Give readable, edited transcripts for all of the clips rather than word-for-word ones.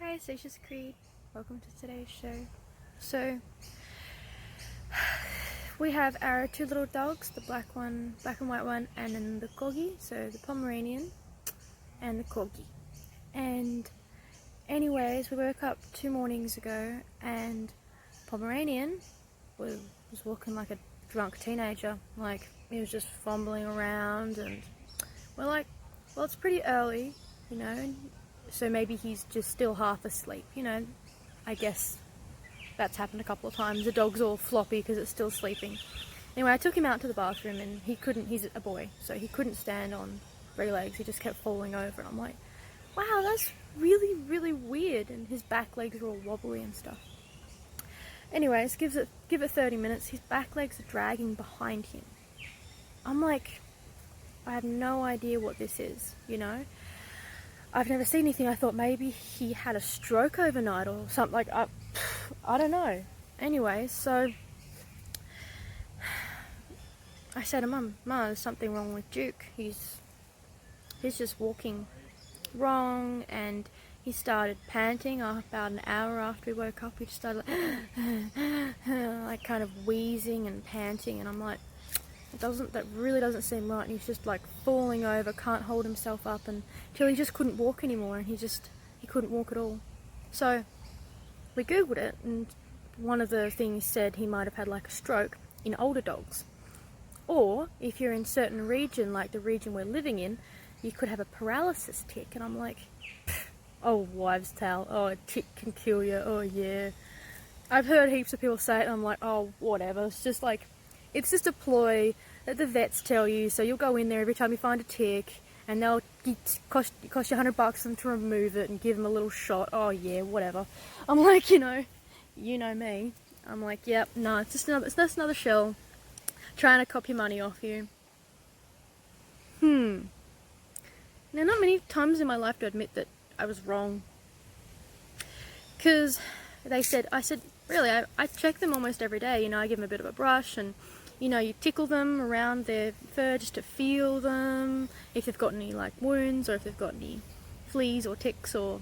Hi, Sasha's Creed. Welcome to today's show. So, we have our two little dogs, the black and white one, and then the corgi, so the Pomeranian and the corgi. And anyways, we woke up 2 mornings ago and Pomeranian was walking like a drunk teenager. Like, he was just fumbling around, and we're like, well, it's pretty early, so maybe he's just still half asleep, I guess that's happened a couple of times. The dog's all floppy because it's still sleeping. Anyway, I took him out to the bathroom and he's a boy, so he couldn't stand on 3 legs. He just kept falling over, and I'm like, wow, that's really, really weird. And his back legs are all wobbly and stuff. Anyways, give it 30 minutes. His back legs are dragging behind him. I'm like, I have no idea what this is, I've never seen anything. I thought maybe he had a stroke overnight or something. Like, I don't know. Anyway, so I said to Mum, there's something wrong with Duke. He's just walking wrong, and he started panting about an hour after we woke up. He just started like kind of wheezing and panting, and I'm like, that really doesn't seem right. And he's just like falling over, can't hold himself up, until he just couldn't walk anymore, and he couldn't walk at all. So we googled it, and one of the things said he might have had like a stroke in older dogs, or if you're in certain region, like the region we're living in, you could have a paralysis tick. And I'm like, oh, wives' tale, oh, a tick can kill you, oh yeah. I've heard heaps of people say it, and I'm like, oh, whatever. It's just a ploy that the vets tell you. So you'll go in there every time you find a tick, and they'll cost you $100 them to remove it and give them a little shot. Oh yeah, whatever. I'm like, you know me. I'm like, yep, no, it's just another shell trying to cop your money off you. Now, not many times in my life to admit that I was wrong. Because I said, really, I check them almost every day. I give them a bit of a brush, and you tickle them around their fur just to feel them, if they've got any like wounds, or if they've got any fleas or ticks or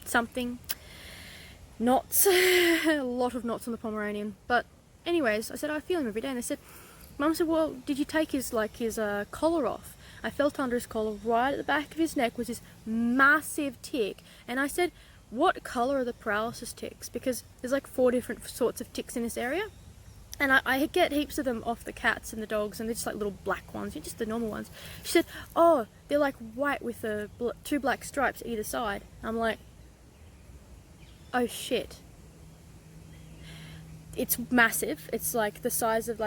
something. Knots, a lot of knots on the Pomeranian. But anyways, I said, I feel him every day, and they said, Mum said, well, did you take his collar off? I felt under his collar, right at the back of his neck was this massive tick, and I said, what colour are the paralysis ticks? Because there's like 4 different sorts of ticks in this area. And I get heaps of them off the cats and the dogs, and they're just like little black ones, just the normal ones. She said, oh, they're like white with 2 black stripes either side. I'm like, oh shit. It's massive. It's like the size of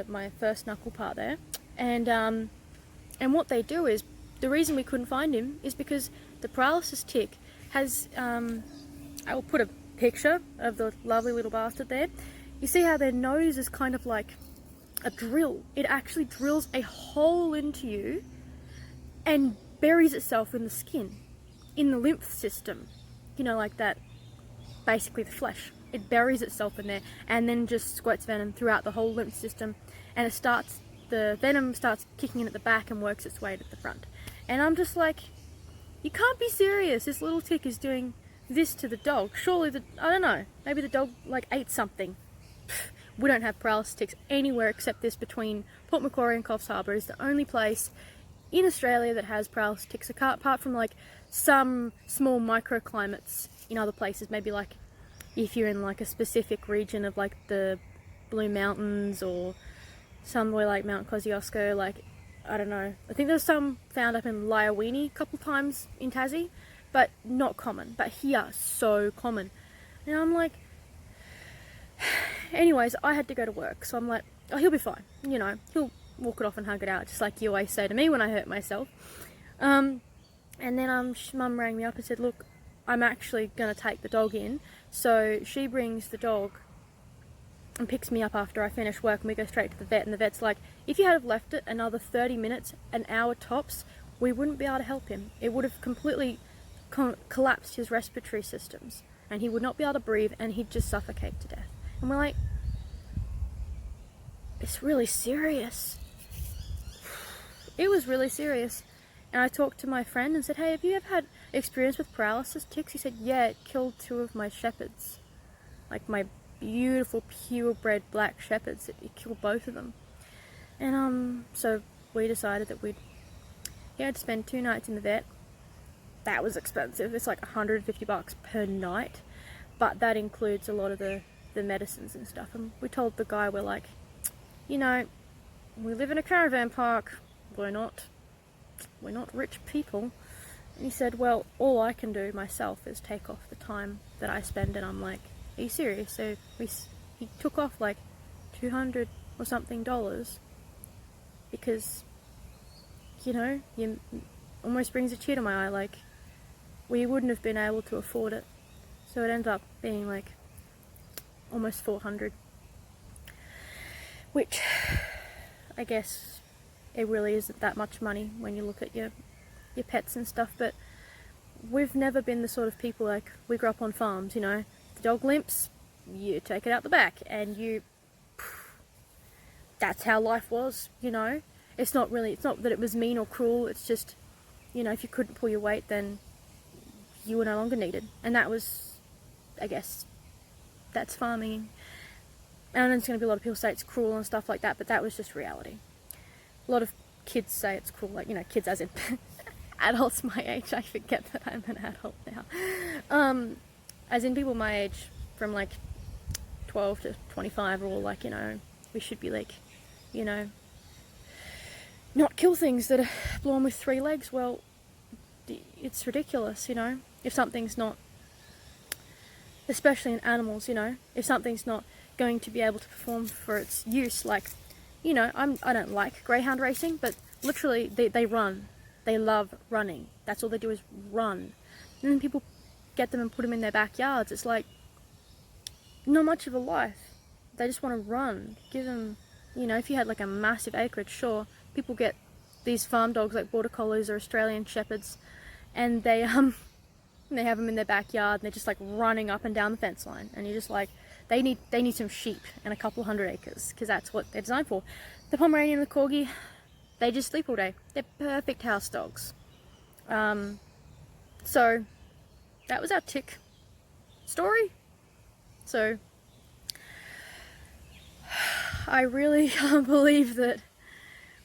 my first knuckle part there. And what they do is, the reason we couldn't find him is because the paralysis tick has, I will put a picture of the lovely little bastard there. You see how their nose is kind of like a drill. It actually drills a hole into you and buries itself in the skin, in the lymph system. Like that, basically the flesh. It buries itself in there and then just squirts venom throughout the whole lymph system, and the venom starts kicking in at the back and works its way to the front. And I'm just like, you can't be serious. This little tick is doing this to the dog. Surely I don't know, maybe the dog like ate something. We don't have paralysis ticks anywhere except this between Port Macquarie and Coffs Harbour. Is the only place in Australia that has paralysis ticks, apart from like some small microclimates in other places. Maybe like if you're in like a specific region of like the Blue Mountains, or somewhere like Mount Kosciuszko, like, I don't know. I think there's some found up in Lyowini a couple times in Tassie, but not common. But here, so common. And I'm like, anyways, I had to go to work, so I'm like, oh, he'll be fine. He'll walk it off and hug it out, just like you always say to me when I hurt myself. And then Mum rang me up and said, look, I'm actually going to take the dog in. So she brings the dog and picks me up after I finish work, and we go straight to the vet. And the vet's like, if you had have left it another 30 minutes, an hour tops, we wouldn't be able to help him. It would have completely collapsed his respiratory systems, and he would not be able to breathe, and he'd just suffocate to death. And we're like, it's really serious. It was really serious. And I talked to my friend and said, hey, have you ever had experience with paralysis ticks? He said, yeah, it killed 2 of my shepherds. Like my beautiful purebred black shepherds. It killed both of them. And so we decided that he had to spend 2 nights in the vet. That was expensive. It's like $150 per night. But that includes a lot of the medicines and stuff. And we told the guy, we're like, you know, we live in a caravan park. We're not rich people. And he said, well, all I can do myself is take off the time that I spend. And I'm like, are you serious? So he took off like $200 or something because, you know, you almost brings a tear to my eye. Like, we wouldn't have been able to afford it. So it ended up being like almost $400, which I guess it really isn't that much money when you look at your pets and stuff. But we've never been the sort of people, like, we grew up on farms, you know, the dog limps, you take it out the back, and that's how life was, you know. It's not that it was mean or cruel, it's just, you know, if you couldn't pull your weight, then you were no longer needed. And that was, I guess, that's farming. And I know there's going to be a lot of people say it's cruel and stuff like that, but that was just reality. A lot of kids say it's cruel, like, you know, kids as in adults my age. I forget that I'm an adult now. As in people my age, from like 12 to 25, are all like, you know, we should be like, you know, not kill things that are born with 3 legs. Well, it's ridiculous, you know. If something's not, especially in animals, you know, if something's not going to be able to perform for its use, like, you know, I don't like greyhound racing, but literally they run. They love running. That's all they do is run. And then people get them and put them in their backyards. It's like, not much of a life. They just want to run. Give them, you know, if you had like a massive acreage, sure, people get these farm dogs like border collies or Australian shepherds, and they have them in their backyard and they're just like running up and down the fence line, and you're just like, they need some sheep and a couple hundred acres, because that's what they're designed for. The Pomeranian and the Corgi, they just sleep all day. They're perfect house dogs. So that was our tick story. So I really can't believe that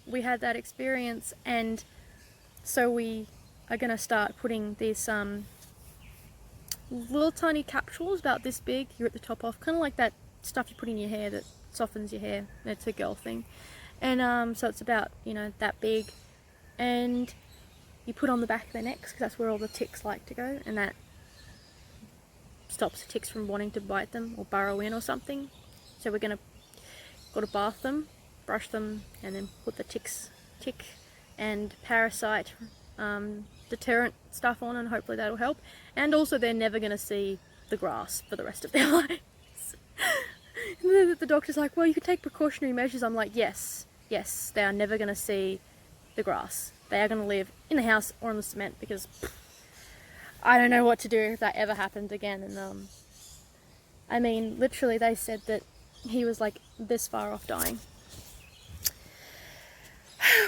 we had that experience, and so we are going to start putting these little tiny capsules about this big, you rip the top off, kind of like that stuff you put in your hair that softens your hair. It's a girl thing. And so it's about, you know, that big, and you put on the back of their necks, because that's where all the ticks like to go, and that stops the ticks from wanting to bite them or burrow in or something. So we're got to bath them, brush them, and then put the tick and parasite deterrent stuff on, and hopefully that'll help. And also, they're never going to see the grass for the rest of their lives. The doctor's like, well, you can take precautionary measures. I'm like, yes, they are never going to see the grass. They are going to live in the house or on the cement, because I don't know what to do if that ever happened again. And I mean, literally, they said that he was like this far off dying.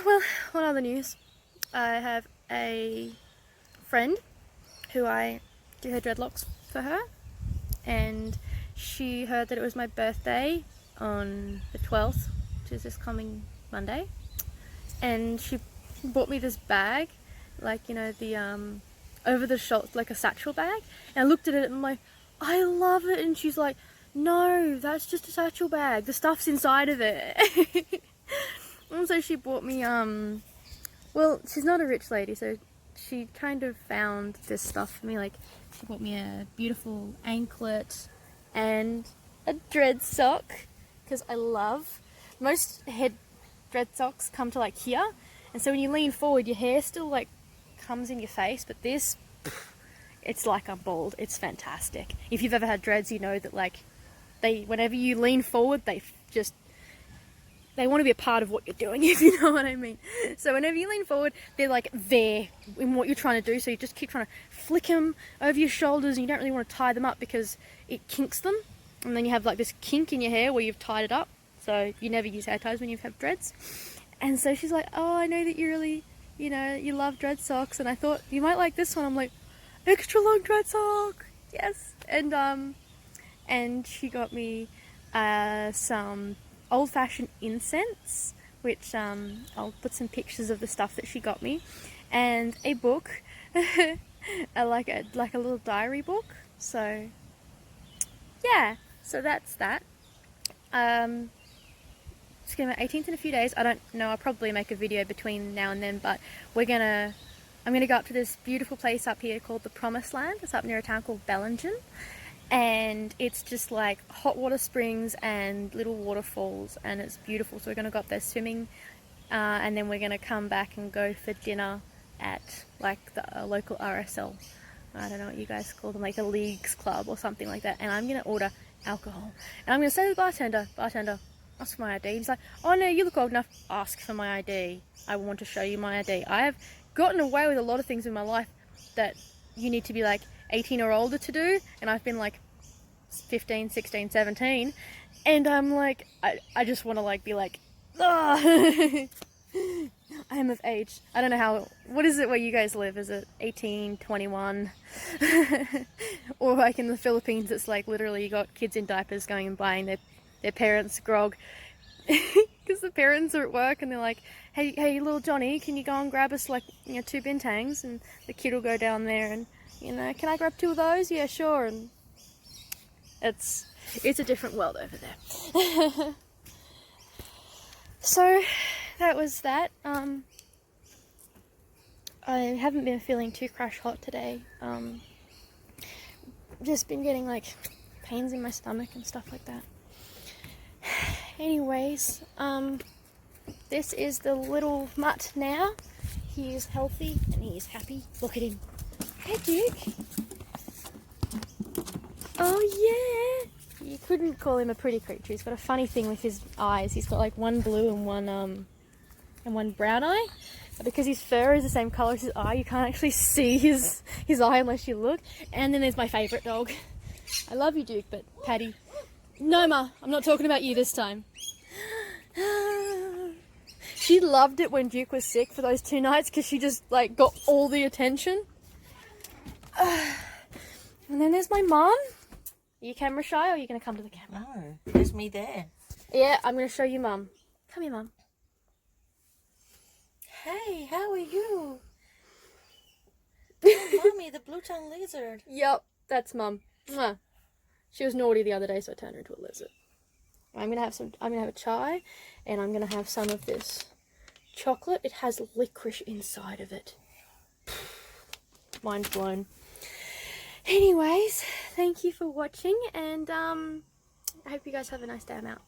Well, what other news? I have a friend who I do her dreadlocks for her, and she heard that it was my birthday on the 12th, which is this coming Monday, and she bought me this bag, like, you know, the over the shoulder, like a satchel bag, and I looked at it and I'm like, I love it, and she's like, no, that's just a satchel bag, the stuff's inside of it. And so she bought me, well, she's not a rich lady, so she kind of found this stuff for me. Like, she bought me a beautiful anklet and a dread sock, because I love, most head dread socks come to like here, and so when you lean forward, your hair still like comes in your face, but this, it's like I'm bald. It's fantastic. If you've ever had dreads, you know that, like, whenever you lean forward, they want to be a part of what you're doing, if you know what I mean. So whenever you lean forward, they're like there in what you're trying to do, so you just keep trying to flick them over your shoulders, and you don't really want to tie them up because it kinks them, and then you have like this kink in your hair where you've tied it up, so you never use hair ties when you have dreads. And so she's like, oh, I know that you really, you know, you love dread socks, and I thought you might like this one. I'm like, extra long dread sock. Yes, and she got me some old-fashioned incense, which I'll put some pictures of the stuff that she got me, and a book, like a little diary book. So yeah, so that's that. It's gonna be 18th in a few days. I don't know. I'll probably make a video between now and then, but I'm gonna go up to this beautiful place up here called the Promised Land. It's up near a town called Bellingen, and it's just like hot water springs and little waterfalls, and it's beautiful. So we're gonna go up there swimming, and then we're gonna come back and go for dinner at like the local RSL. I don't know what you guys call them, like the Leagues Club or something like that. And I'm gonna order alcohol, and I'm gonna say to the bartender, ask for my ID. He's like, oh no, you look old enough. Ask for my ID. I want to show you my ID. I have gotten away with a lot of things in my life that you need to be like 18 or older to do, and I've been like 15, 16, 17, and I'm like, I just want to like be like, I am of age. I don't know how, what is it where you guys live? Is it 18, 21? Or like in the Philippines, it's like literally you got kids in diapers going and buying their parents grog because the parents are at work and they're like, hey little Johnny, can you go and grab us like 2 bintangs? And the kid will go down there and can I grab 2 of those? Yeah, sure. And it's a different world over there. So that was that. I haven't been feeling too crash hot today. Just been getting like pains in my stomach and stuff like that. Anyways, this is the little mutt now. He is healthy and he is happy. Look at him. Hey, Duke. Oh yeah. You couldn't call him a pretty creature. He's got a funny thing with his eyes. He's got like one blue and one brown eye. But because his fur is the same colour as his eye, you can't actually see his eye unless you look. And then there's my favourite dog. I love you, Duke, but Paddy. No, Ma, I'm not talking about you this time. She loved it when Duke was sick for those 2 nights because she just like got all the attention. And then there's my mum. Are you camera shy or are you going to come to the camera? No, there's me there. Yeah, I'm going to show you Mum. Come here, Mum. Hey, how are you? Mommy, the blue-tongued lizard. Yep, that's Mum. Mwah. She was naughty the other day, so I turned her into a lizard. I'm gonna have a chai, and I'm gonna have some of this chocolate. It has licorice inside of it. Mind blown. Anyways, thank you for watching, and I hope you guys have a nice day. I'm out.